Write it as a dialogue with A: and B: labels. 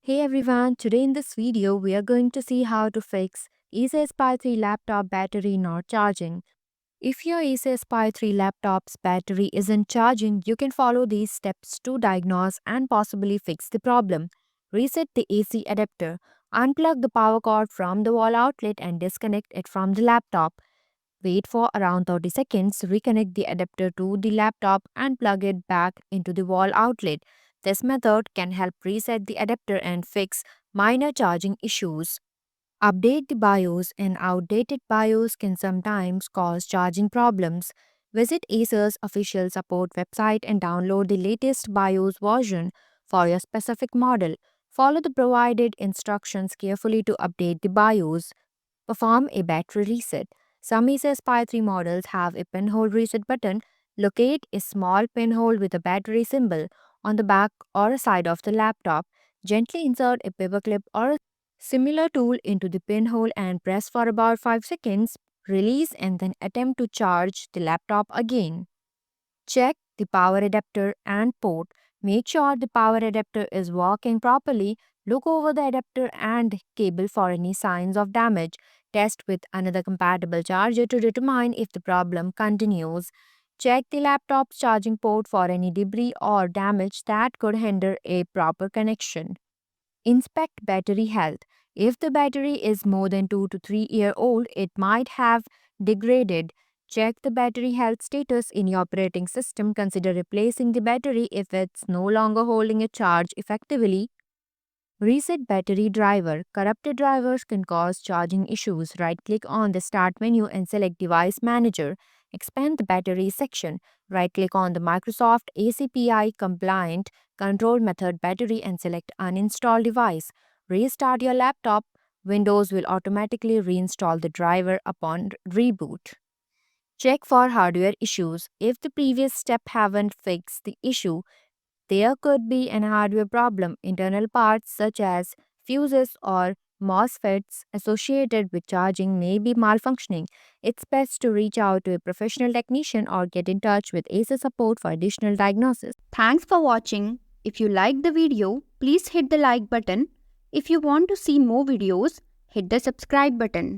A: Hey everyone, today in this video we are going to see how to fix ACER Spy 3 laptop battery not charging. If your ACER Spy 3 laptop's battery isn't charging, you can follow these steps to diagnose and possibly fix the problem. Reset the AC adapter. Unplug the power cord from the wall outlet and disconnect it from the laptop. Wait for around 30 seconds, reconnect the adapter to the laptop and plug it back into the wall outlet. This method can help reset the adapter and fix minor charging issues. Update the BIOS. An outdated BIOS can sometimes cause charging problems. Visit Acer's official support website and download the latest BIOS version for your specific model. Follow the provided instructions carefully to update the BIOS. Perform a battery reset. Some ACER Spy 3 models have a pinhole reset button. Locate a small pinhole with a battery symbol on the back or side of the laptop. Gently insert a paperclip or a similar tool into the pinhole and press for about 5 seconds. Release and then attempt to charge the laptop again. Check the power adapter and port. Make sure the power adapter is working properly. Look over the adapter and cable for any signs of damage. Test with another compatible charger to determine if the problem continues. Check the laptop's charging port for any debris or damage that could hinder a proper connection. Inspect battery health. If the battery is more than 2 to 3 year old, it might have degraded. Check the battery health status in your operating system. Consider replacing the battery if it's no longer holding a charge effectively. Reset battery driver. Corrupted drivers can cause charging issues. Right click on the Start menu and select Device Manager. Expand the Battery section. Right click on the Microsoft ACPI compliant control method battery and select Uninstall device. Restart your laptop. Windows will automatically reinstall the driver upon reboot. Check for hardware issues. If the previous step haven't fixed the issue, there could be an hardware problem. Internal parts such as fuses or MOSFETs associated with charging may be malfunctioning. It's best to reach out to a professional technician or get in touch with ACER support for additional diagnosis.
B: Thanks for watching. If you liked the video, please hit the like button. If you want to see more videos, hit the subscribe button.